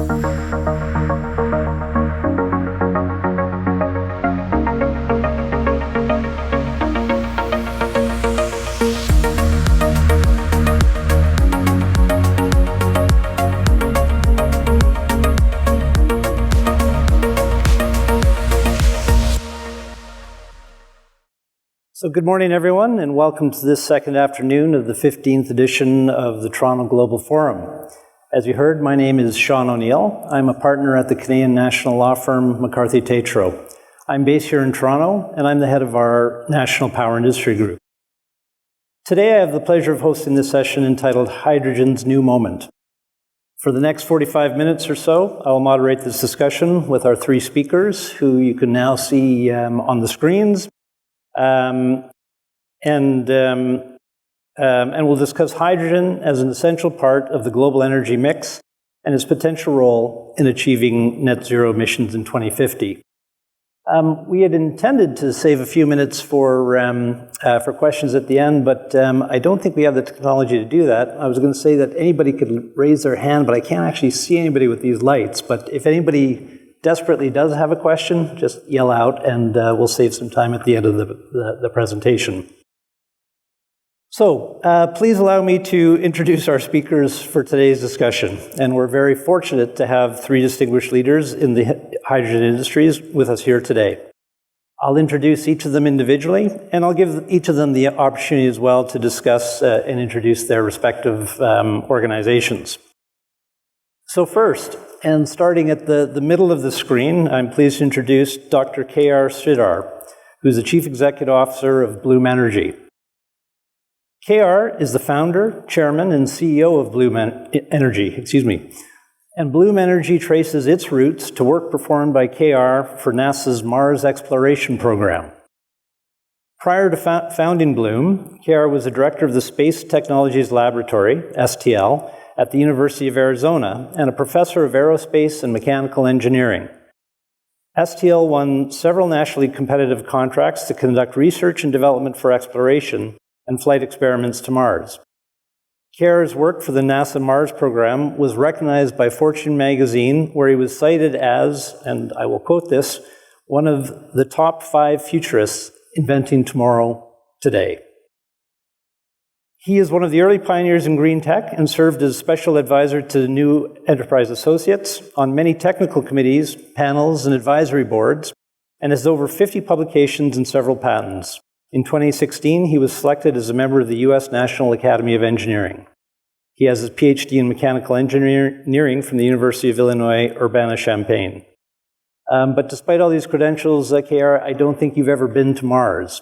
So good morning, everyone, and welcome to this second afternoon of the 15th edition of the Toronto Global Forum. As you heard, my name is Sean O'Neill. I'm a partner at the Canadian national law firm McCarthy Tétrault. I'm based here in Toronto, and I'm the head of our National Power Industry Group. Today, I have the pleasure of hosting this session entitled Hydrogen's New Moment. For the next 45 minutes or so, I will moderate this discussion with our three speakers, who you can now see on the screens. And we'll discuss hydrogen as an essential part of the global energy mix and its potential role in achieving net zero emissions in 2050. We had intended to save a few minutes for questions at the end, but I don't think we have the technology to do that. I was going to say that anybody could raise their hand, but I can't actually see anybody with these lights. But if anybody desperately does have a question, just yell out, and we'll save some time at the end of the presentation. So please allow me to introduce our speakers for today's discussion. And we're very fortunate to have three distinguished leaders in the hydrogen industries with us here today. I'll introduce each of them individually, and I'll give each of them the opportunity as well to discuss and introduce their respective organizations. So first, and starting at the middle of the screen, I'm pleased to introduce Dr. K.R. Sridhar, who's the Chief Executive Officer of Bloom Energy. K.R. is the founder, chairman, and CEO of Bloom Energy, And Bloom Energy traces its roots to work performed by K.R. for NASA's Mars exploration program. Prior to founding Bloom, K.R. was the director of the Space Technologies Laboratory, STL, at the University of Arizona, and a professor of aerospace and mechanical engineering. STL won several nationally competitive contracts to conduct research and development for exploration and flight experiments to Mars. K.R.'s work for the NASA Mars program was recognized by Fortune magazine, where he was cited as, and I will quote this, one of the top 5 futurists inventing tomorrow today. He is one of the early pioneers in green tech and served as special advisor to the New Enterprise Associates on many technical committees, panels, and advisory boards, and has over 50 publications and several patents. In 2016, he was selected as a member of the U.S. National Academy of Engineering. He has his PhD in mechanical engineering from the University of Illinois, Urbana-Champaign. But despite all these credentials, K.R., I don't think you've ever been to Mars.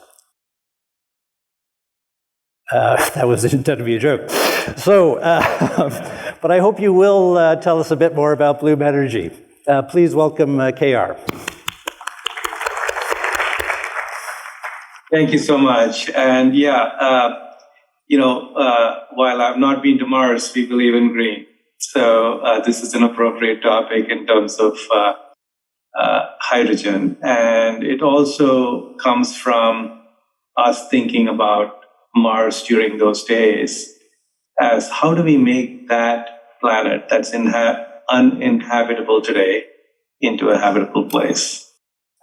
That was intended to be a joke. So, but I hope you will tell us a bit more about Bloom Energy. Please welcome K.R. Thank you so much. And while I've not been to Mars, we believe in green. So this is an appropriate topic in terms of hydrogen. And it also comes from us thinking about Mars during those days as how do we make that planet that's uninhabitable today into a habitable place.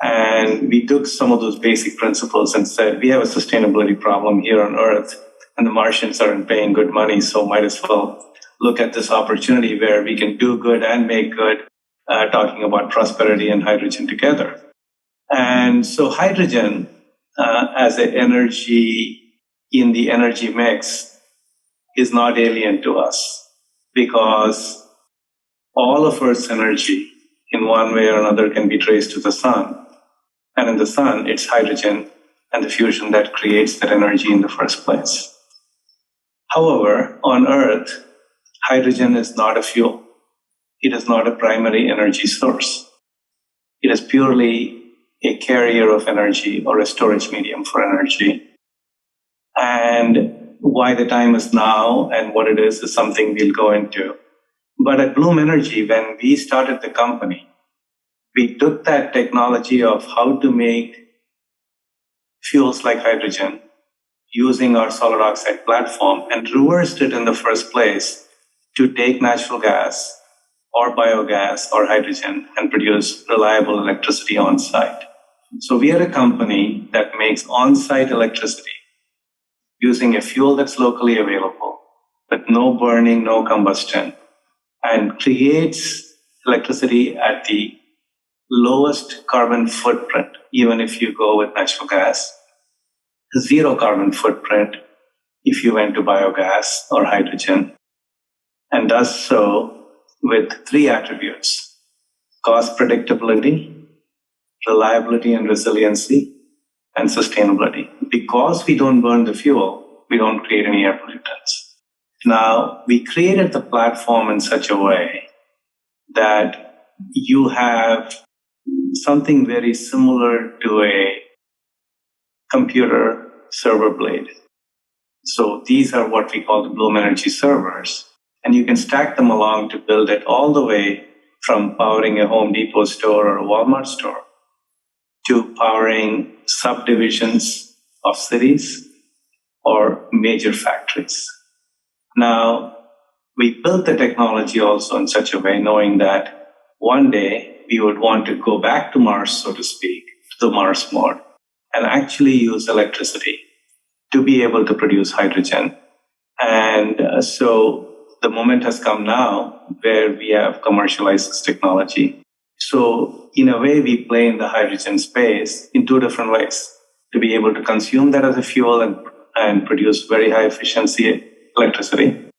And we took some of those basic principles and said, we have a sustainability problem here on Earth, and the Martians aren't paying good money, so might as well look at this opportunity where we can do good and make good, talking about prosperity and hydrogen together. And so hydrogen as an energy in the energy mix is not alien to us, because all of Earth's energy in one way or another can be traced to the sun. And in the sun, it's hydrogen and the fusion that creates that energy in the first place. However, on Earth, hydrogen is not a fuel. It is not a primary energy source. It is purely a carrier of energy or a storage medium for energy. And why the time is now and what it is something we'll go into. But at Bloom Energy, when we started the company, we took that technology of how to make fuels like hydrogen using our solid oxide platform and reversed it in the first place to take natural gas, or biogas or hydrogen and produce reliable electricity on site. So we are a company that makes on-site electricity using a fuel that's locally available, with no burning, no combustion, and creates electricity at the lowest carbon footprint, even if you go with natural gas, zero carbon footprint if you went to biogas or hydrogen, and does so with three attributes: cost predictability, reliability and resiliency, and sustainability. Because we don't burn the fuel, we don't create any air pollutants. Now, we created the platform in such a way that you have something very similar to a computer server blade. So these are what we call the Bloom Energy servers. And you can stack them along to build it all the way from powering a Home Depot store or a Walmart store to powering subdivisions of cities or major factories. Now, we built the technology also in such a way, knowing that one day we would want to go back to Mars, so to speak, to the Mars mode, and actually use electricity to be able to produce hydrogen. And so the moment has come now where we have commercialized this technology. So in a way, we play in the hydrogen space in two different ways: to be able to consume that as a fuel and produce very high efficiency electricity,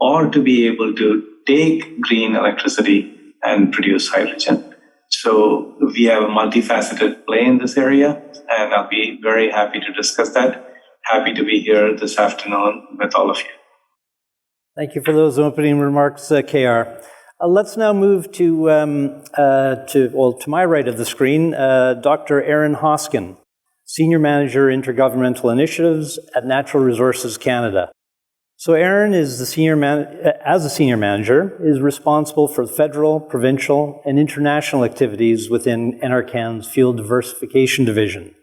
or to be able to take green electricity and produce hydrogen. So we have a multifaceted play in this area, and I'll be very happy to discuss that. Happy to be here this afternoon with all of you. Thank you for those opening remarks, KR. Let's now move to my right of the screen, Dr. Aaron Hoskin, Senior Manager, Intergovernmental Initiatives at Natural Resources Canada. So Aaron is the senior manager, is responsible for federal, provincial, and international activities within NRCan's Fuel Diversification Division.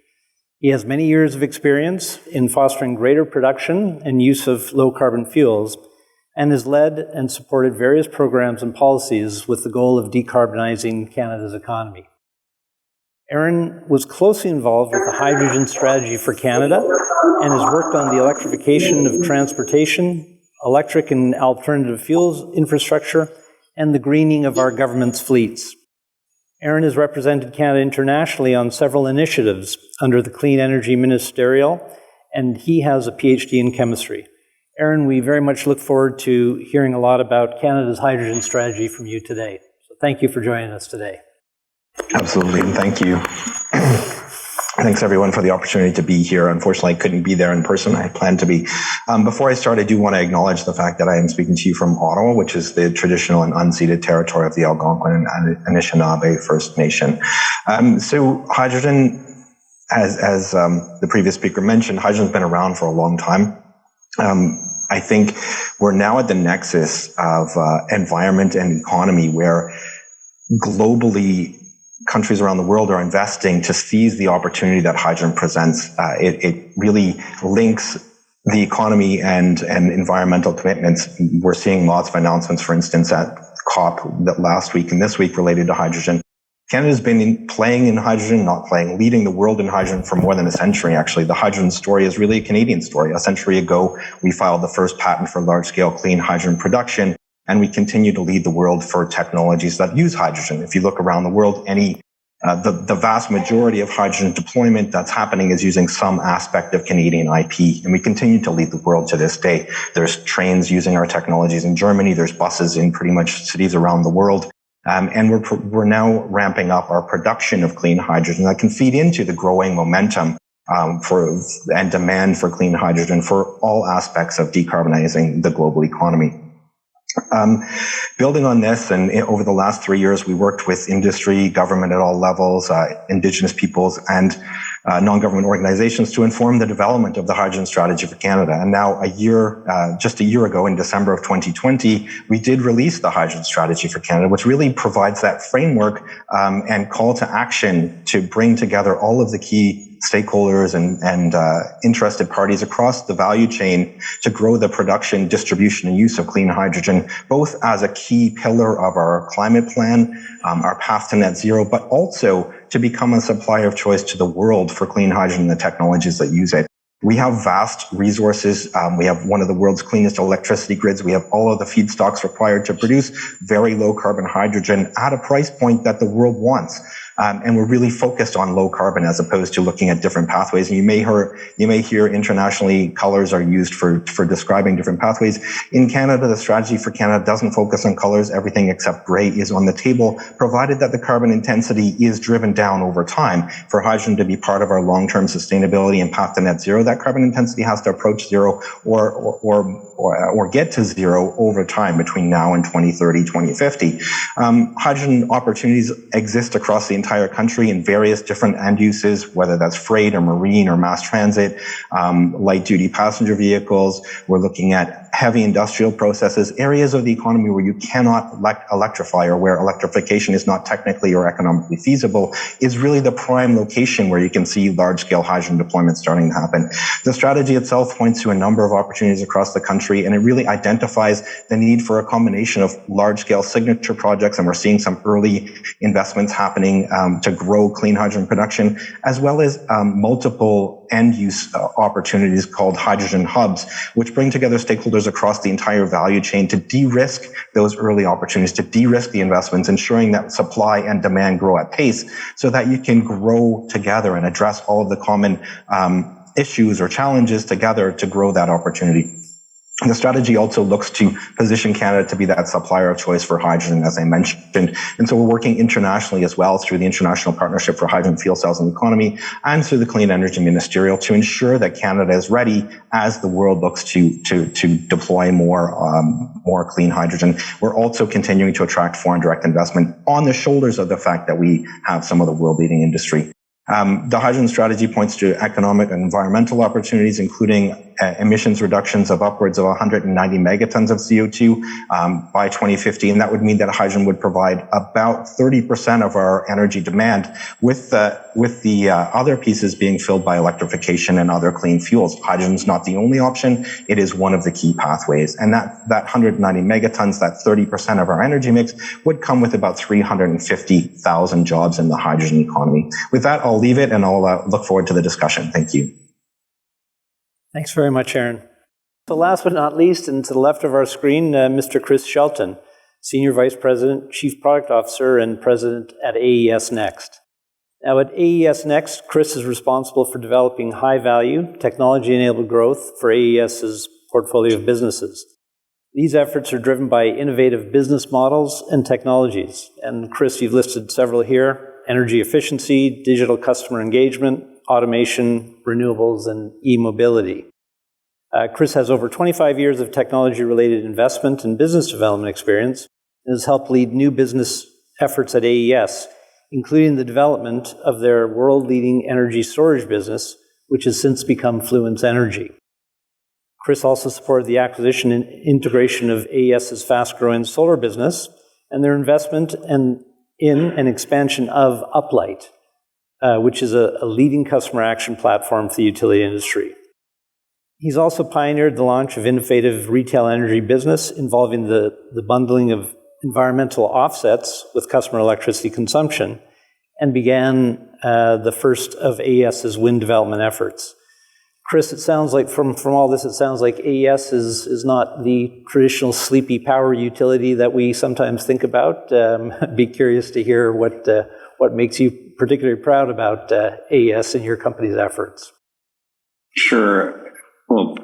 He has many years of experience in fostering greater production and use of low-carbon fuels, and has led and supported various programs and policies with the goal of decarbonizing Canada's economy. Aaron was closely involved with the hydrogen strategy for Canada and has worked on the electrification of transportation, electric and alternative fuels infrastructure, and the greening of our government's fleets. Aaron has represented Canada internationally on several initiatives under the Clean Energy Ministerial, and he has a PhD in chemistry. Aaron, we very much look forward to hearing a lot about Canada's hydrogen strategy from you today. So thank you for joining us today. Absolutely, and thank you. Thanks everyone for the opportunity to be here. Unfortunately, I couldn't be there in person. I planned to be. Before I start, I do want to acknowledge the fact that I am speaking to you from Ottawa, which is the traditional and unceded territory of the Algonquin and Anishinaabe First Nation. So hydrogen, as the previous speaker mentioned, hydrogen's been around for a long time. I think we're now at the nexus of environment and economy where globally countries around the world are investing to seize the opportunity that hydrogen presents. It really links the economy and environmental commitments. We're seeing lots of announcements, for instance, at COP that last week and this week related to hydrogen. Canada's been playing in hydrogen, leading the world in hydrogen for more than a century, actually. The hydrogen story is really a Canadian story. A century ago, we filed the first patent for large-scale clean hydrogen production, and we continue to lead the world for technologies that use hydrogen. If you look around the world, the vast majority of hydrogen deployment that's happening is using some aspect of Canadian IP, and we continue to lead the world to this day. There's trains using our technologies in Germany. There's buses in pretty much cities around the world. And we're now ramping up our production of clean hydrogen that can feed into the growing momentum and demand for clean hydrogen for all aspects of decarbonizing the global economy. Building on this, and over the last 3 years, we worked with industry, government at all levels, Indigenous peoples, and non-government organizations to inform the development of the hydrogen strategy for Canada. And now just a year ago, in December of 2020, we did release the hydrogen strategy for Canada, which really provides that framework and call to action to bring together all of the key stakeholders and interested parties across the value chain to grow the production, distribution, and use of clean hydrogen, both as a key pillar of our climate plan, our path to net zero, but also to become a supplier of choice to the world for clean hydrogen and the technologies that use it. We have vast resources. We have one of the world's cleanest electricity grids. We have all of the feedstocks required to produce very low carbon hydrogen at a price point that the world wants. And we're really focused on low carbon as opposed to looking at different pathways. And you may hear internationally colors are used for describing different pathways. In Canada, the strategy for Canada doesn't focus on colors. Everything except gray is on the table, provided that the carbon intensity is driven down over time. For hydrogen to be part of our long-term sustainability and path to net zero, that carbon intensity has to approach zero or get to zero over time between now and 2030, 2050. Hydrogen opportunities exist across the entire country in various different end uses, whether that's freight or marine or mass transit, light duty passenger vehicles. We're looking at heavy industrial processes, areas of the economy where you cannot electrify or where electrification is not technically or economically feasible is really the prime location where you can see large-scale hydrogen deployment starting to happen. The strategy itself points to a number of opportunities across the country, and it really identifies the need for a combination of large-scale signature projects, and we're seeing some early investments happening to grow clean hydrogen production, as well as multiple end-use opportunities called hydrogen hubs, which bring together stakeholders across the entire value chain to de-risk those early opportunities, to de-risk the investments, ensuring that supply and demand grow at pace so that you can grow together and address all of the common issues or challenges together to grow that opportunity. The strategy also looks to position Canada to be that supplier of choice for hydrogen, as I mentioned. And so we're working internationally as well through the International Partnership for Hydrogen Fuel Cells in the Economy and through the Clean Energy Ministerial to ensure that Canada is ready as the world looks to deploy more clean hydrogen. We're also continuing to attract foreign direct investment on the shoulders of the fact that we have some of the world-leading industry. The hydrogen strategy points to economic and environmental opportunities, including emissions reductions of upwards of 190 megatons of CO2 by 2050. And that would mean that hydrogen would provide about 30% of our energy demand, with the other pieces being filled by electrification and other clean fuels. Hydrogen is not the only option. It is one of the key pathways. And that 190 megatons, that 30% of our energy mix, would come with about 350,000 jobs in the hydrogen economy. With that, I'll leave it and I'll look forward to the discussion. Thank you. Thanks very much, Aaron. So last but not least, and to the left of our screen, Mr. Chris Shelton, Senior Vice President, Chief Product Officer, and President at AES Next. Now at AES Next, Chris is responsible for developing high-value, technology-enabled growth for AES's portfolio of businesses. These efforts are driven by innovative business models and technologies. And Chris, you've listed several here: energy efficiency, digital customer engagement, automation, renewables, and e-mobility. Chris has over 25 years of technology-related investment and business development experience and has helped lead new business efforts at AES, including the development of their world-leading energy storage business, which has since become Fluence Energy. Chris also supported the acquisition and integration of AES's fast-growing solar business and their investment in an expansion of Uplight, which is a leading customer action platform for the utility industry. He's also pioneered the launch of innovative retail energy business involving the bundling of environmental offsets with customer electricity consumption, and began the first of AES's wind development efforts. Chris, it sounds like from all this, it sounds like AES is not the traditional sleepy power utility that we sometimes think about. I'd be curious to hear what makes you particularly proud about AES and your company's efforts. Sure. Well,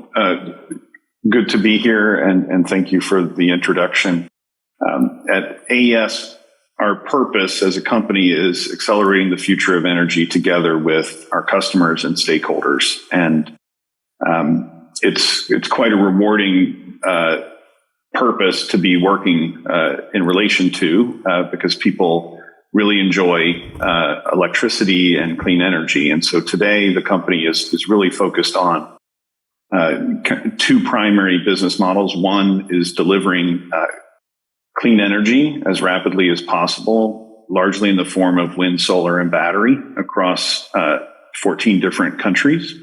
good to be here, and thank you for the introduction. At AES, our purpose as a company is accelerating the future of energy together with our customers and stakeholders. And it's quite a rewarding purpose to be working in relation to, because people really enjoy electricity and clean energy. And so today the company is really focused on two primary business models. One is delivering clean energy as rapidly as possible, largely in the form of wind, solar, and battery across 14 different countries,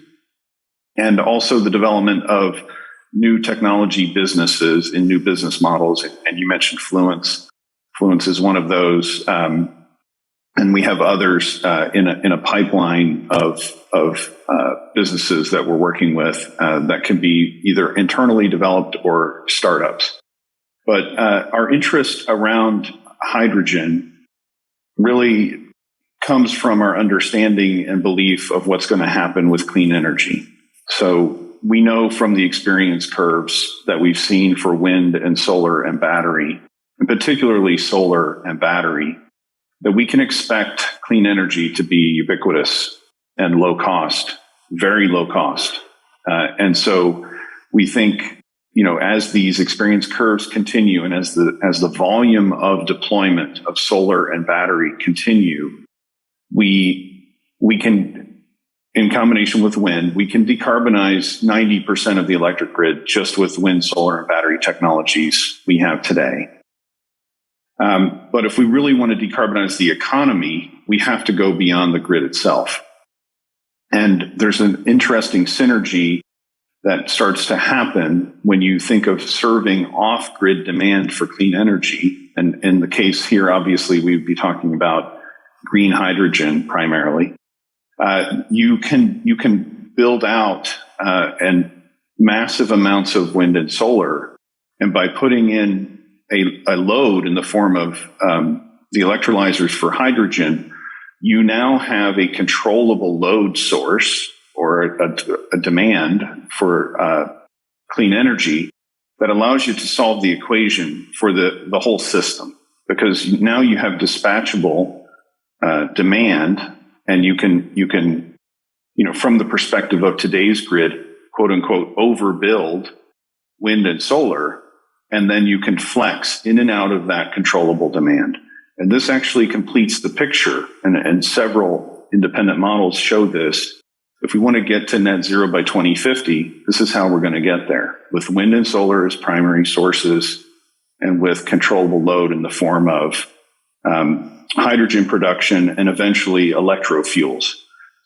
and also the development of new technology businesses and new business models. And you mentioned Fluence. Fluence is one of those, and we have others in a pipeline of businesses that we're working with that can be either internally developed or startups. But our interest around hydrogen really comes from our understanding and belief of what's going to happen with clean energy. So we know from the experience curves that we've seen for wind and solar and battery, and particularly solar and battery, that we can expect clean energy to be ubiquitous and low cost, very low cost. And so we think, as these experience curves continue and as the volume of deployment of solar and battery continue, we can, in combination with wind, we can decarbonize 90% of the electric grid just with wind, solar, and battery technologies we have today. But if we really want to decarbonize the economy, we have to go beyond the grid itself. And there's an interesting synergy that starts to happen when you think of serving off-grid demand for clean energy. And in the case here, obviously, we'd be talking about green hydrogen primarily. You can build out and massive amounts of wind and solar, and by putting in a load in the form of the electrolyzers for hydrogen, you now have a controllable load source or a demand for clean energy that allows you to solve the equation for the whole system, because now you have dispatchable demand, and you can from the perspective of today's grid, quote unquote, overbuild wind and solar, and then you can flex in and out of that controllable demand. And this actually completes the picture, and several independent models show this. If we want to get to net zero by 2050, this is how we're going to get there, with wind and solar as primary sources and with controllable load in the form of hydrogen production and eventually electrofuels.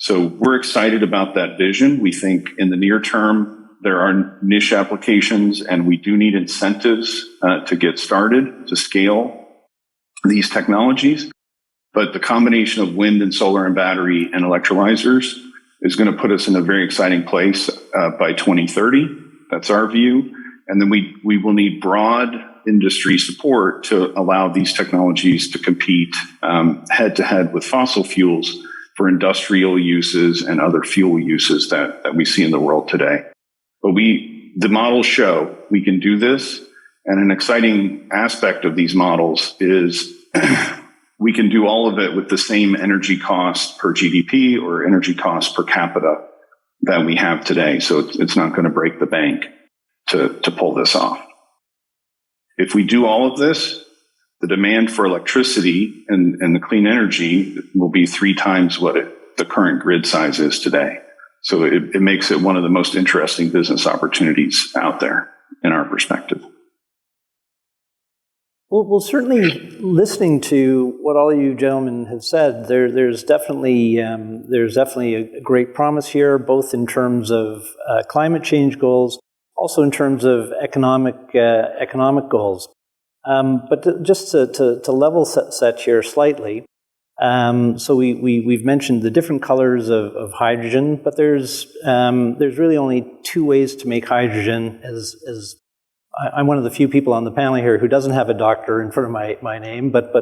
So we're excited about that vision. We think in the near term, there are niche applications, and we do need incentives to get started, to scale these technologies. But the combination of wind and solar and battery and electrolyzers is going to put us in a very exciting place by 2030. That's our view. And then we will need broad industry support to allow these technologies to compete head to head with fossil fuels for industrial uses and other fuel uses that we see in the world today. But the models show we can do this. And an exciting aspect of these models is we can do all of it with the same energy cost per GDP or energy cost per capita that we have today. So it's not going to break the bank to pull this off. If we do all of this, the demand for electricity and the clean energy will be 3 times what the current grid size is today. So it makes it one of the most interesting business opportunities out there in our perspective. Well, certainly listening to what all you gentlemen have said, there's definitely a great promise here, both in terms of climate change goals, also in terms of economic goals. But just to level set here slightly, so we've mentioned the different colors of hydrogen, but there's really only 2 ways to make hydrogen. As I'm one of the few people on the panel here who doesn't have a doctor in front of my name, but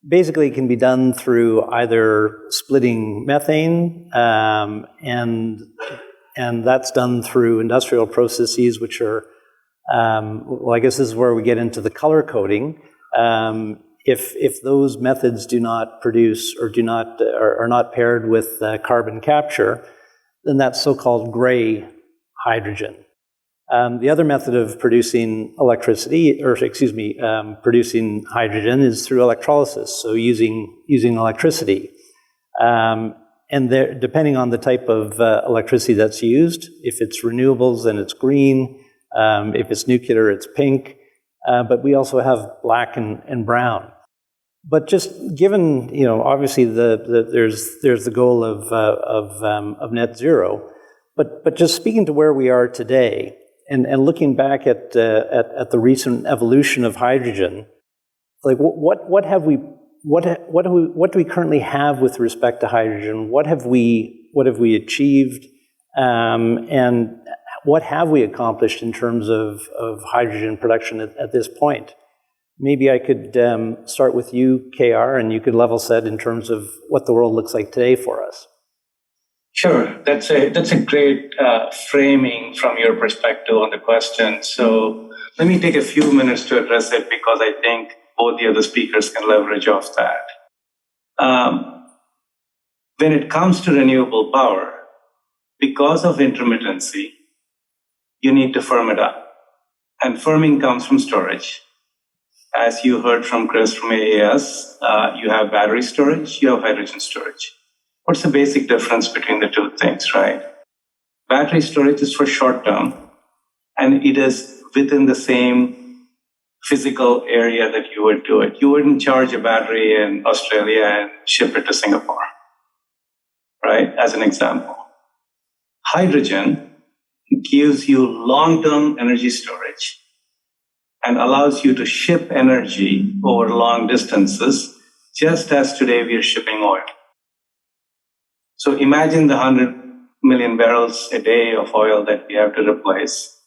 basically it can be done through either splitting methane, and that's done through industrial processes, which are, I guess this is where we get into the color coding. If those methods do not produce or are not paired with carbon capture, then that's so-called gray hydrogen. The other method of producing producing hydrogen is through electrolysis, so using electricity. And there, depending on the type of electricity that's used, if it's renewables, then it's green. If it's nuclear, it's pink. But we also have black and brown. But just given, obviously there's the goal of net zero, but just speaking to where we are today and looking back at the recent evolution of hydrogen, like what do we currently have with respect to hydrogen? What have we achieved, and what have we accomplished in terms of hydrogen production at this point? Maybe I could start with you, KR, and you could level set in terms of what the world looks like today for us. Sure, that's a great framing from your perspective on the question. So let me take a few minutes to address it because I think both the other speakers can leverage off that. When it comes to renewable power, because of intermittency, you need to firm it up. And firming comes from storage. As you heard from Chris from AES, you have battery storage, you have hydrogen storage. What's the basic difference between the two things, right? Battery storage is for short term, and it is within the same physical area that you would do it. You wouldn't charge a battery in Australia and ship it to Singapore, right? As an example. Hydrogen gives you long-term energy storage and allows you to ship energy over long distances, just as today we are shipping oil. So imagine the 100 million barrels a day of oil that we have to replace,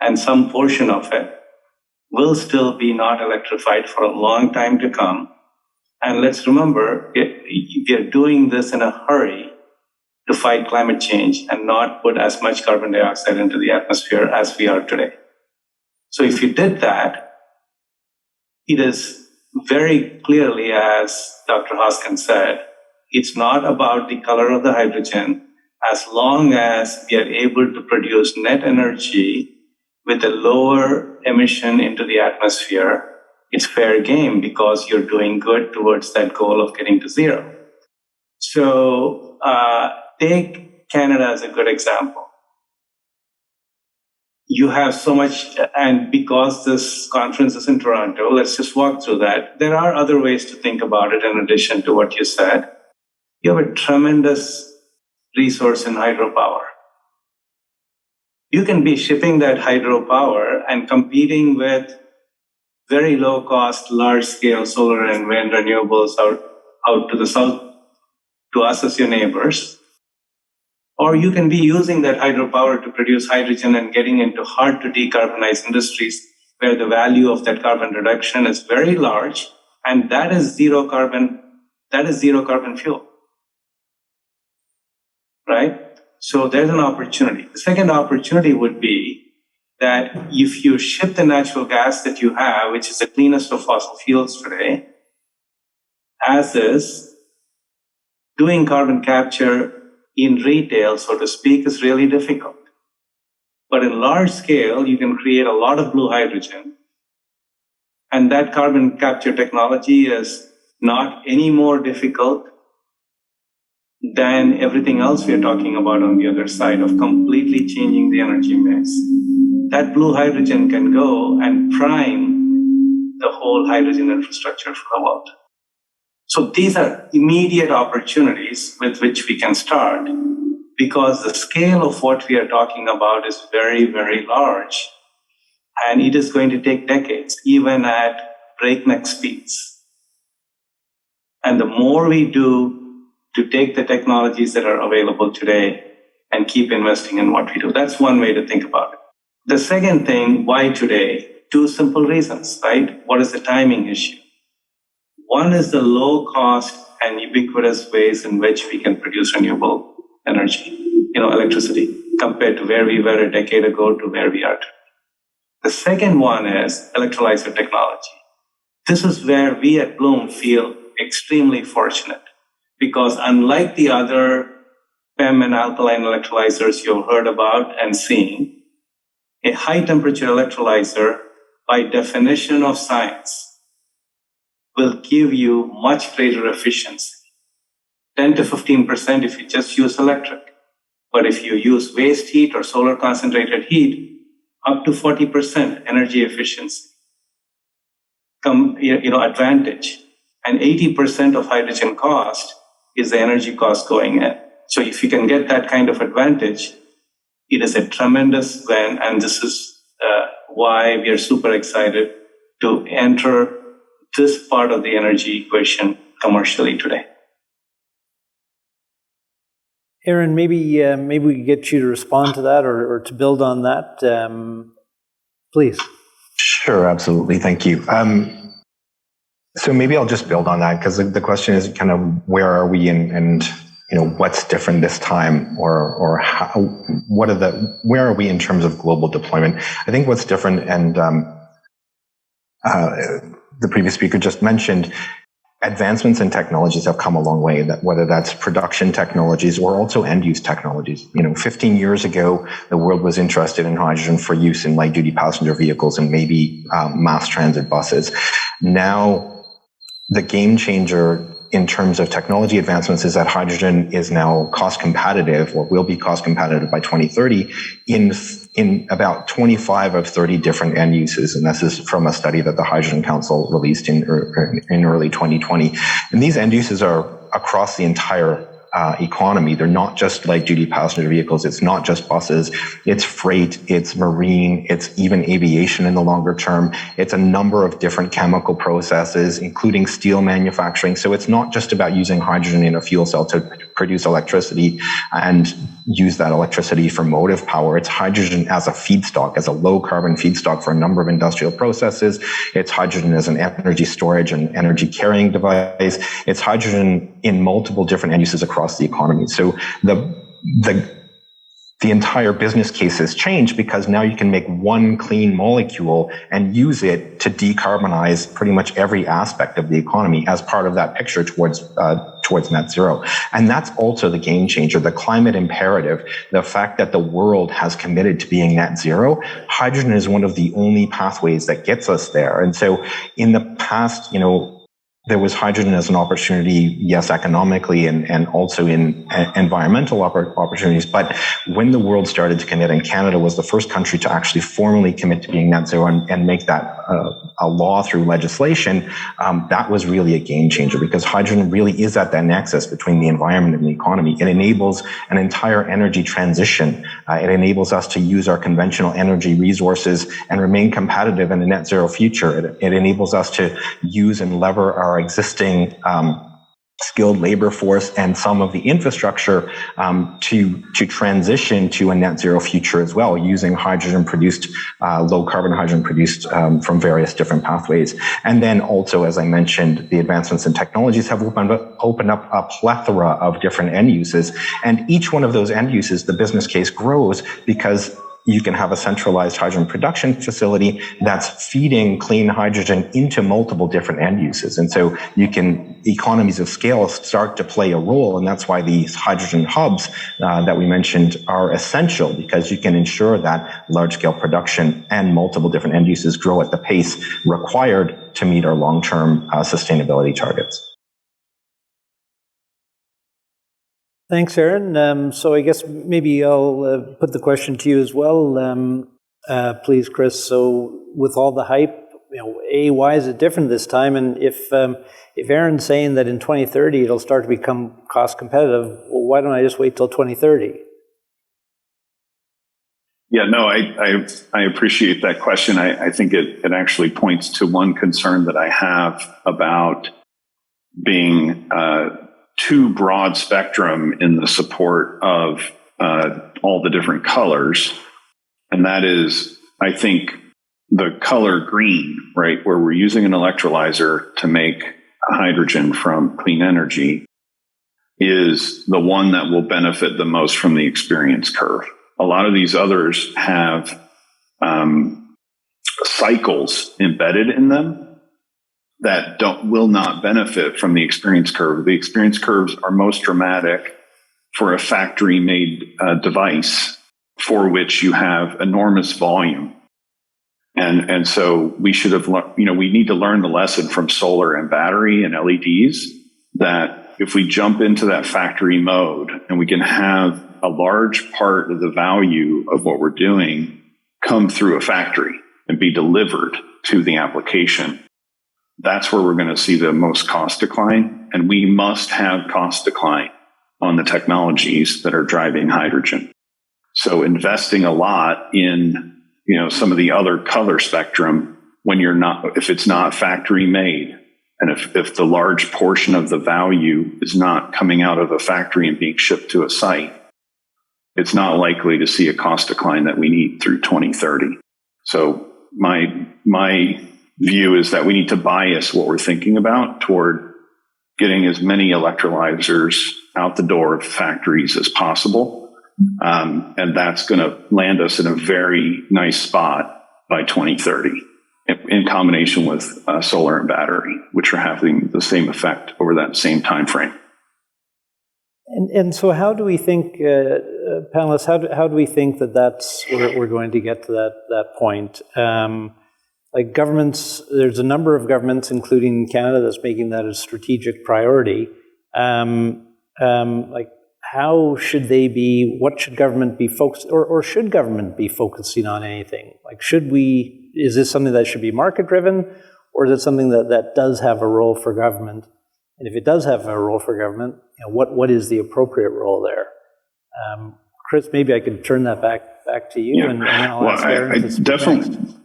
and some portion of it will still be not electrified for a long time to come. And let's remember, we are doing this in a hurry to fight climate change and not put as much carbon dioxide into the atmosphere as we are today. So if you did that, it is very clearly, as Dr. Hoskin said, it's not about the color of the hydrogen. As long as we are able to produce net energy with a lower emission into the atmosphere, it's fair game because you're doing good towards that goal of getting to zero. So take Canada as a good example. You have so much, and because this conference is in Toronto, let's just walk through that. There are other ways to think about it in addition to what you said. You have a tremendous resource in hydropower. You can be shipping that hydropower and competing with very low cost, large scale solar and wind renewables out to the south, to us as your neighbors. Or you can be using that hydropower to produce hydrogen and getting into hard to decarbonize industries where the value of that carbon reduction is very large, and that is zero carbon fuel. Right? So there's an opportunity. The second opportunity would be that if you ship the natural gas that you have, which is the cleanest of fossil fuels today, as is, doing carbon capture in retail, so to speak, is really difficult. But in large scale, you can create a lot of blue hydrogen. And that carbon capture technology is not any more difficult than everything else we're talking about on the other side of completely changing the energy mix. That blue hydrogen can go and prime the whole hydrogen infrastructure for the world. So these are immediate opportunities with which we can start because the scale of what we are talking about is very, very large. And it is going to take decades, even at breakneck speeds. And the more we do to take the technologies that are available today and keep investing in what we do, that's one way to think about it. The second thing, why today? Two simple reasons, right? What is the timing issue? One is the low cost and ubiquitous ways in which we can produce renewable energy, electricity, compared to where we were a decade ago to where we are today. The second one is electrolyzer technology. This is where we at Bloom feel extremely fortunate because unlike the other PEM and alkaline electrolyzers you've heard about and seen, a high temperature electrolyzer, by definition of science, will give you much greater efficiency, 10 to 15% if you just use electric. But if you use waste heat or solar concentrated heat, up to 40% energy efficiency, advantage. And 80% of hydrogen cost is the energy cost going in. So if you can get that kind of advantage, it is a tremendous win. And this is why we are super excited to enter this part of the energy equation commercially today. Aaron, maybe we could get you to respond to that or to build on that. Please. Sure, absolutely. Thank you. So maybe I'll just build on that, because the question is kind of where are we and what's different this time, or how, where are we in terms of global deployment? I think what's different, and the previous speaker just mentioned, advancements in technologies have come a long way, that whether that's production technologies or also end-use technologies. 15 years ago, the world was interested in hydrogen for use in light-duty passenger vehicles and maybe mass transit buses. Now, the game changer in terms of technology advancements is that hydrogen is now cost competitive, or will be cost competitive by 2030 in about 25 of 30 different end uses. And this is from a study that the Hydrogen Council released in early 2020. And these end uses are across the entire economy. They're not just light duty passenger vehicles. It's not just buses. It's freight. It's marine. It's even aviation in the longer term. It's a number of different chemical processes, including steel manufacturing. So it's not just about using hydrogen in a fuel cell to produce electricity and use that electricity for motive power. It's hydrogen as a feedstock, as a low carbon feedstock for a number of industrial processes. It's hydrogen as an energy storage and energy carrying device. It's hydrogen in multiple different end uses across the economy. So the entire business case has changed, because now you can make one clean molecule and use it to decarbonize pretty much every aspect of the economy as part of that picture towards net zero. And that's also the game changer, the climate imperative, the fact that the world has committed to being net zero. Hydrogen is one of the only pathways that gets us there. And so in the past, there was hydrogen as an opportunity, yes, economically and also in environmental opportunities. But when the world started to commit, and Canada was the first country to actually formally commit to being net zero and make that a law through legislation, that was really a game changer, because hydrogen really is at that nexus between the environment and the economy. It enables an entire energy transition. It enables us to use our conventional energy resources and remain competitive in a net zero future. It enables us to use and lever our existing skilled labor force and some of the infrastructure to transition to a net zero future as well, using hydrogen produced, low carbon hydrogen produced from various different pathways. And then also, as I mentioned, the advancements in technologies have opened up a plethora of different end uses. And each one of those end uses, the business case grows, because you can have a centralized hydrogen production facility that's feeding clean hydrogen into multiple different end uses. And so economies of scale start to play a role. And that's why these hydrogen hubs that we mentioned are essential, because you can ensure that large scale production and multiple different end uses grow at the pace required to meet our long-term sustainability targets. Thanks, Aaron. So I guess maybe I'll put the question to you as well, please, Chris. So with all the hype, why is it different this time? And if Aaron's saying that in 2030 it'll start to become cost competitive, well, why don't I just wait till 2030? Yeah, no, I appreciate that question. I think it actually points to one concern that I have about being too broad spectrum in the support of all the different colors. And that is, I think, the color green, right, where we're using an electrolyzer to make hydrogen from clean energy, is the one that will benefit the most from the experience curve. A lot of these others have cycles embedded in them that will not benefit from the experience curve. The experience curves are most dramatic for a factory-made device for which you have enormous volume. And so we should have, we need to learn the lesson from solar and battery and LEDs, that if we jump into that factory mode and we can have a large part of the value of what we're doing come through a factory and be delivered to the application, that's where we're going to see the most cost decline. And we must have cost decline on the technologies that are driving hydrogen. So investing a lot in, some of the other color spectrum when if it's not factory made, and if the large portion of the value is not coming out of a factory and being shipped to a site, it's not likely to see a cost decline that we need through 2030. So my view is that we need to bias what we're thinking about toward getting as many electrolyzers out the door of factories as possible. And that's going to land us in a very nice spot by 2030 in combination with solar and battery, which are having the same effect over that same time frame. And so how do we think, panelists, how do we think that's we're going to get to that point? Like governments, there's a number of governments, including Canada, that's making that a strategic priority. Like how should they be, what should government be focused, or should government be focusing on anything? Like is this something that should be market driven, or is it something that does have a role for government? And if it does have a role for government, what is the appropriate role there? Chris, maybe I could turn that back to you, and then I'll ask Aaron to speak next.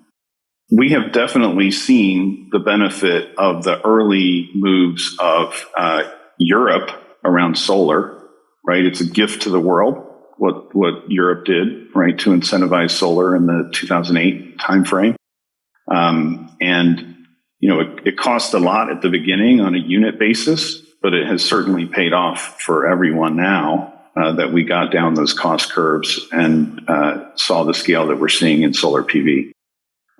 We have definitely seen the benefit of the early moves of Europe around solar, right? It's a gift to the world, what Europe did, right, to incentivize solar in the 2008 timeframe. And it cost a lot at the beginning on a unit basis, but it has certainly paid off for everyone now that we got down those cost curves and saw the scale that we're seeing in solar PV.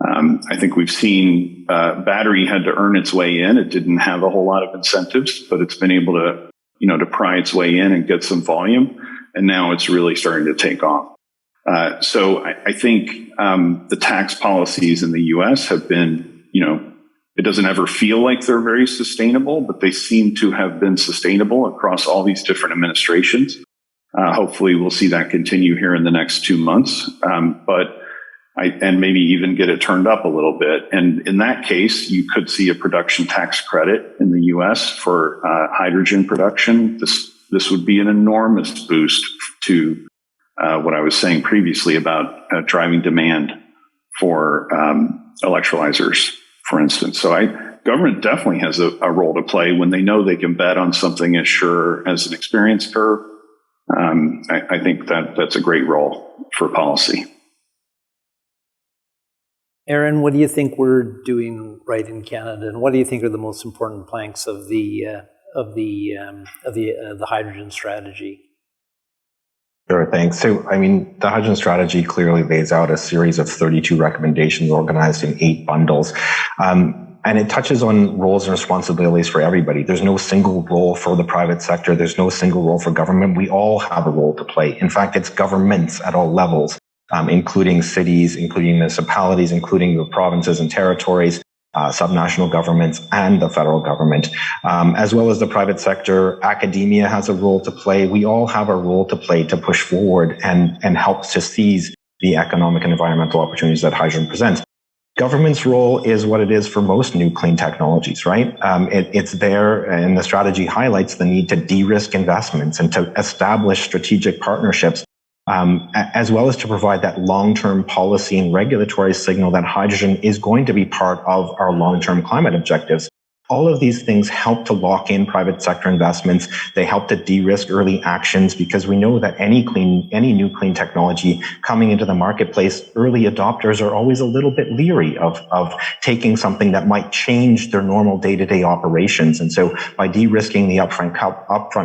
I think we've seen battery had to earn its way in. It didn't have a whole lot of incentives, but it's been able to, to pry its way in and get some volume. And now it's really starting to take off. So I think the tax policies in the U.S. have been, it doesn't ever feel like they're very sustainable, but they seem to have been sustainable across all these different administrations. Hopefully we'll see that continue here in the next 2 months. And maybe even get it turned up a little bit. And in that case, you could see a production tax credit in the U.S. for hydrogen production. This would be an enormous boost to what I was saying previously about driving demand for electrolyzers, for instance. So government definitely has a role to play when they know they can bet on something as sure as an experience curve. I think that's a great role for policy. Aaron, what do you think we're doing right in Canada, and what do you think are the most important planks of the hydrogen strategy? Sure, thanks. So, the hydrogen strategy clearly lays out a series of 32 recommendations organized in 8 bundles. And it touches on roles and responsibilities for everybody. There's no single role for the private sector. There's no single role for government. We all have a role to play. In fact, it's governments at all levels, including cities, including municipalities, including the provinces and territories, subnational governments, and the federal government, as well as the private sector. Academia has a role to play. We all have a role to play to push forward and help to seize the economic and environmental opportunities that hydrogen presents. Government's role is what it is for most new clean technologies, right? It's there, and the strategy highlights the need to de-risk investments and to establish strategic partnerships, as well as to provide that long-term policy and regulatory signal that hydrogen is going to be part of our long-term climate objectives. All of these things help to lock in private sector investments. They help to de-risk early actions, because we know that any new clean technology coming into the marketplace, early adopters are always a little bit leery of taking something that might change their normal day-to-day operations. And so by de-risking the upfront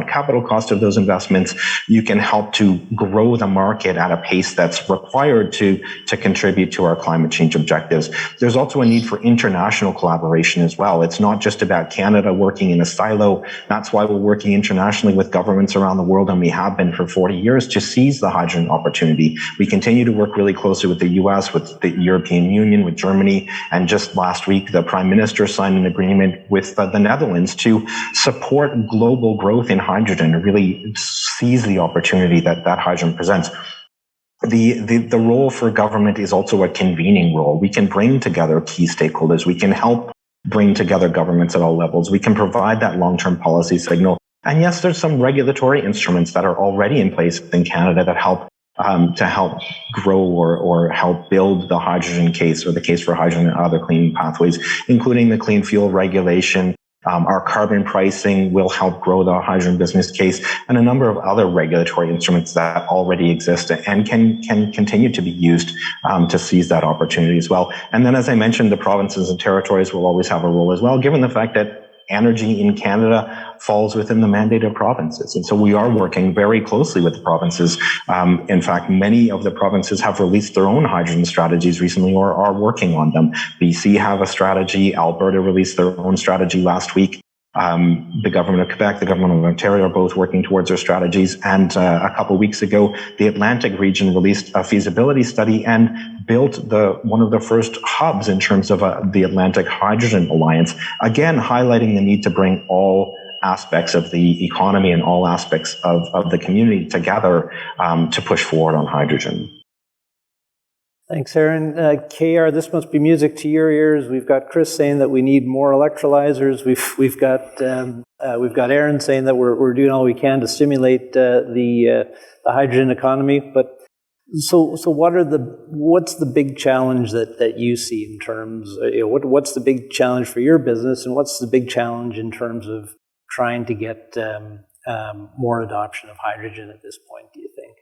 capital cost of those investments, you can help to grow the market at a pace that's required to contribute to our climate change objectives. There's also a need for international collaboration as well. It's not just about Canada working in a silo. That's why we're working internationally with governments around the world, and we have been for 40 years, to seize the hydrogen opportunity. We continue to work really closely with the US, with the European Union, with Germany, and just last week, the Prime Minister signed an agreement with the Netherlands to support global growth in hydrogen and really seize the opportunity that hydrogen presents. The role for government is also a convening role. We can bring together key stakeholders. We can help bring together governments at all levels. We can provide that long-term policy signal. And yes, there's some regulatory instruments that are already in place in Canada that help to help grow or help build the hydrogen case or the case for hydrogen and other clean pathways, including the clean fuel regulation. Our carbon pricing will help grow the hydrogen business case, and a number of other regulatory instruments that already exist and can continue to be used to seize that opportunity as well. And then, as I mentioned, the provinces and territories will always have a role as well, given the fact that energy in Canada falls within the mandate of provinces. And so we are working very closely with the provinces. In fact, many of the provinces have released their own hydrogen strategies recently or are working on them. BC have a strategy. Alberta released their own strategy last week. The government of Quebec, the government of Ontario are both working towards their strategies. And a couple of weeks ago, the Atlantic region released a feasibility study and built one of the first hubs in terms of the Atlantic Hydrogen Alliance, again, highlighting the need to bring all aspects of the economy and all aspects of the community together to push forward on hydrogen. Thanks, Aaron. KR, this must be music to your ears. We've got Chris saying that we need more electrolyzers. We've got Aaron saying that we're doing all we can to stimulate the hydrogen economy. But so what's the big challenge that you see in terms? What's the big challenge for your business, and what's the big challenge in terms of trying to get more adoption of hydrogen at this point, do you think?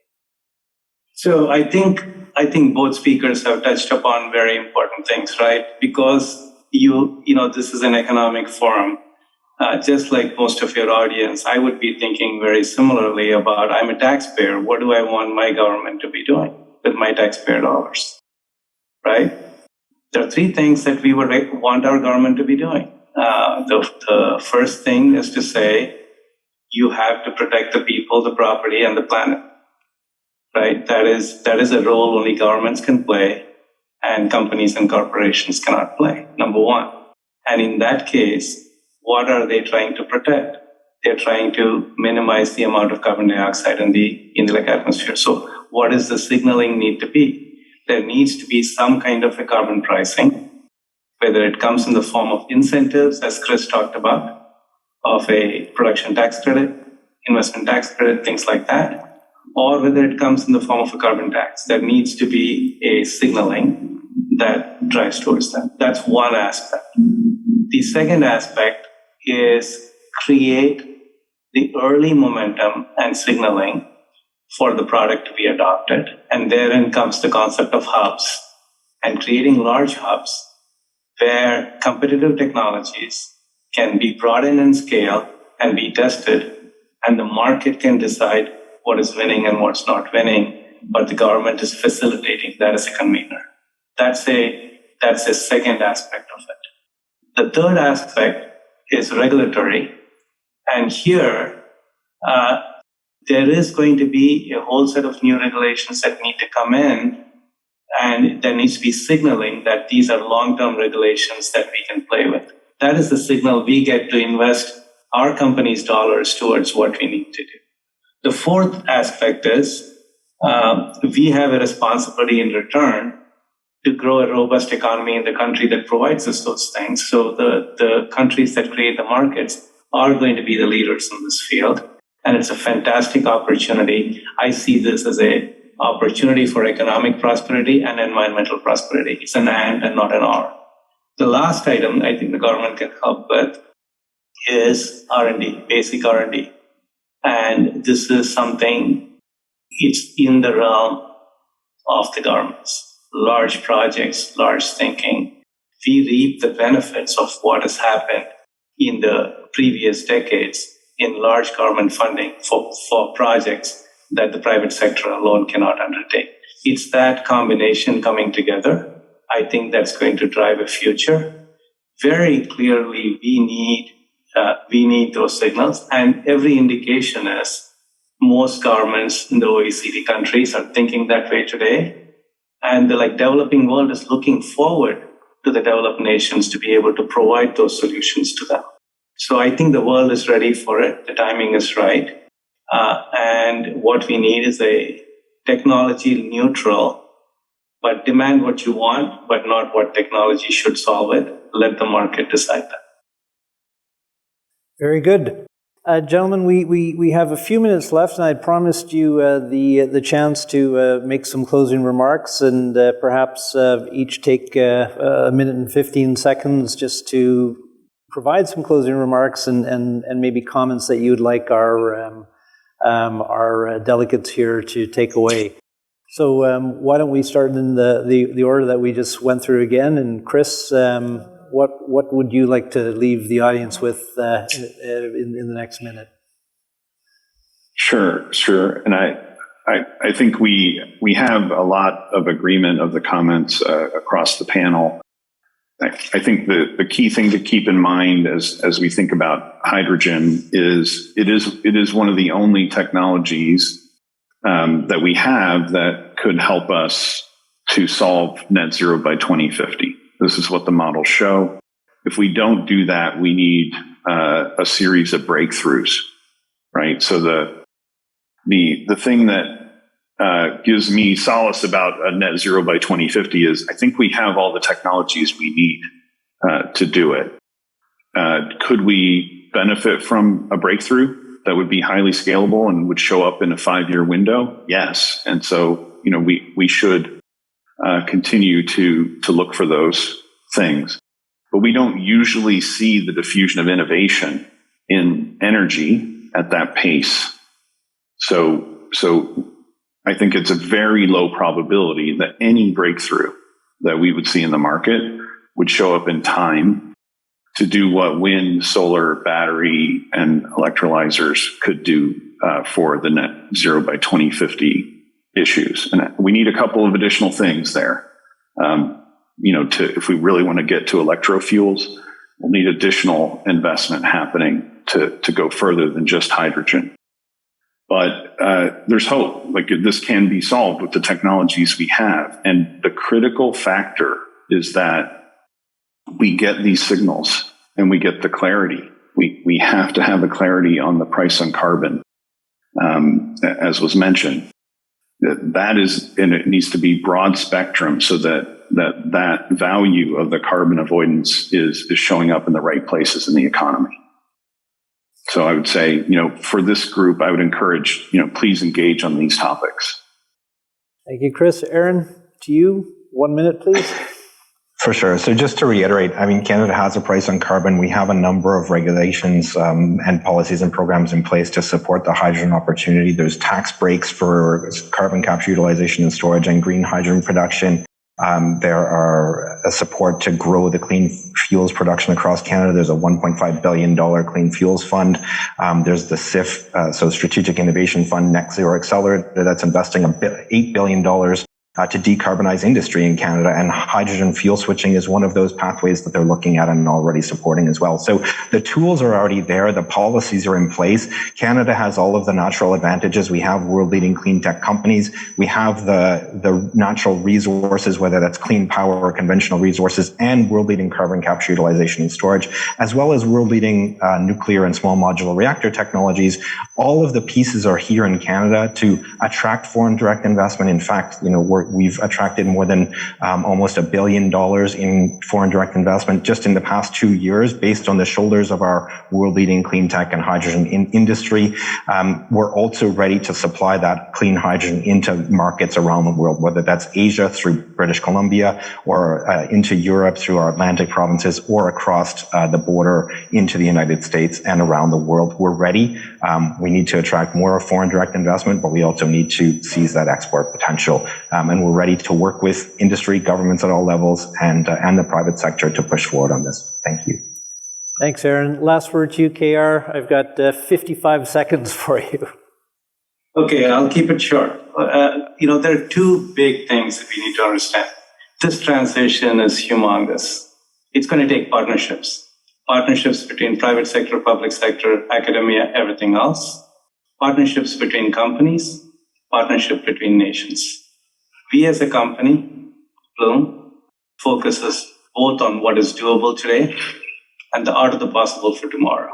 So I think both speakers have touched upon very important things, right? Because you know this is an economic forum. Just like most of your audience, I would be thinking very similarly about, I'm a taxpayer. What do I want my government to be doing with my taxpayer dollars, right? There are three things that we would want our government to be doing. The first thing is to say, you have to protect the people, the property, and the planet, right? That is a role only governments can play and companies and corporations cannot play, number one. And in that case, what are they trying to protect? They're trying to minimize the amount of carbon dioxide in the atmosphere. So what does the signaling need to be? There needs to be some kind of a carbon pricing, whether it comes in the form of incentives, as Chris talked about, of a production tax credit, investment tax credit, things like that, or whether it comes in the form of a carbon tax. There needs to be a signaling that drives towards that. That's one aspect. The second aspect is create the early momentum and signaling for the product to be adopted. And therein comes the concept of hubs and creating large hubs where competitive technologies can be brought in scale and be tested, and the market can decide what is winning and what's not winning, but the government is facilitating that as a convener. That's a second aspect of it. The third aspect is regulatory. And here, there is going to be a whole set of new regulations that need to come in, and there needs to be signaling that these are long-term regulations that we can play with. That is the signal we get to invest our company's dollars towards what we need to do. The fourth aspect is we have a responsibility in return to grow a robust economy in the country that provides us those things. So the countries that create the markets are going to be the leaders in this field. And it's a fantastic opportunity. I see this as an opportunity for economic prosperity and environmental prosperity. It's an and not an or. The last item I think the government can help with is R&D, basic R&D. And this is something, it's in the realm of the governments. Large projects, large thinking. We reap the benefits of what has happened in the previous decades in large government funding for projects that the private sector alone cannot undertake. It's that combination coming together. I think that's going to drive a future. Very clearly, we need those signals, and every indication is most governments in the OECD countries are thinking that way today. And the developing world is looking forward to the developed nations to be able to provide those solutions to them. So I think the world is ready for it. The timing is right. And what we need is a technology neutral, but demand what you want, but not what technology should solve it. let the market decide that. Very good. Gentlemen, we have a few minutes left, and I promised you the chance to make some closing remarks, and perhaps each take a minute and 15 seconds just to provide some closing remarks and maybe comments that you'd like our delegates here to take away. So why don't we start in the order that we just went through again? And Chris, what would you like to leave the audience with in the next minute? Sure. And I think we have a lot of agreement of the comments across the panel. I think the key thing to keep in mind as we think about hydrogen is it is one of the only technologies that we have that could help us to solve net zero by 2050. This is what the models show. If we don't do that, we need a series of breakthroughs, right? So the thing that gives me solace about a net zero by 2050 is I think we have all the technologies we need to do it. Could we benefit from a breakthrough that would be highly scalable and would show up in a 5-year window? Yes. And so, we should continue to look for those things. But we don't usually see the diffusion of innovation in energy at that pace. So I think it's a very low probability that any breakthrough that we would see in the market would show up in time to do what wind, solar, battery, and electrolyzers could do for the net zero by 2050 issues. And we need a couple of additional things there. If we really want to get to electrofuels, we'll need additional investment happening to go further than just hydrogen. But there's hope. Like, this can be solved with the technologies we have. And the critical factor is that we get these signals and we get the clarity. We have to have the clarity on the price on carbon, as was mentioned. That is, and it needs to be broad spectrum so that value of the carbon avoidance is showing up in the right places in the economy. So I would say, for this group, I would encourage, please engage on these topics. Thank you, Chris. Aaron, to you, 1 minute, please. For sure. So just to reiterate, Canada has a price on carbon. We have a number of regulations and policies and programs in place to support the hydrogen opportunity. There's tax breaks for carbon capture, utilization, and storage, and green hydrogen production. There are a support to grow the clean fuels production across Canada. There's a $1.5 billion clean fuels fund. There's the SIF, so Strategic Innovation Fund, Net Zero Accelerator, that's investing $8 billion to decarbonize industry in Canada, and hydrogen fuel switching is one of those pathways that they're looking at and already supporting as well. So the tools are already there, the policies are in place. Canada has all of the natural advantages. We have world-leading clean tech companies. We have the natural resources, whether that's clean power or conventional resources, and world-leading carbon capture, utilization, and storage, as well as world-leading nuclear and small modular reactor technologies. All of the pieces are here in Canada to attract foreign direct investment. In fact, we've attracted more than almost $1 billion in foreign direct investment just in the past 2 years, based on the shoulders of our world-leading clean tech and hydrogen industry. We're also ready to supply that clean hydrogen into markets around the world, whether that's Asia through British Columbia, or into Europe through our Atlantic provinces, or across the border into the United States and around the world. We're ready. We need to attract more foreign direct investment, but we also need to seize that export potential. And we're ready to work with industry, governments at all levels, and the private sector to push forward on this. Thank you. Thanks, Aaron. Last word to you, KR. I've got 55 seconds for you. Okay, I'll keep it short. There are two big things that we need to understand. This transition is humongous. It's going to take partnerships between private sector, public sector, academia, everything else. Partnerships between companies, partnership between nations. We as a company, Bloom, focuses both on what is doable today and the art of the possible for tomorrow.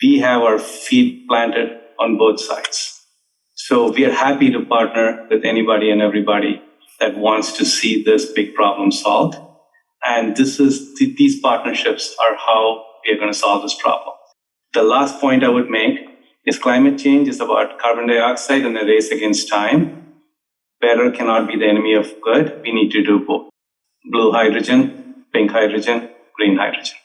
We have our feet planted on both sides. So we are happy to partner with anybody and everybody that wants to see this big problem solved And these partnerships are how we are going to solve this problem. The last point I would make is climate change is about carbon dioxide and a race against time. Better cannot be the enemy of good. We need to do both. Blue hydrogen, pink hydrogen, green hydrogen.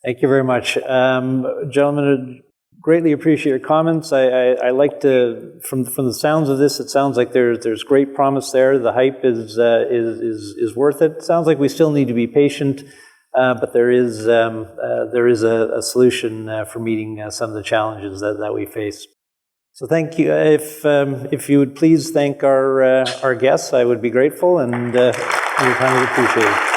Thank you very much. Gentlemen, greatly appreciate your comments. I like to, from the sounds of this, it sounds like there's great promise there. The hype is worth it. Sounds like we still need to be patient, but there is a solution for meeting some of the challenges that we face. So thank you. If you would please thank our guests, I would be grateful, and your time is appreciated.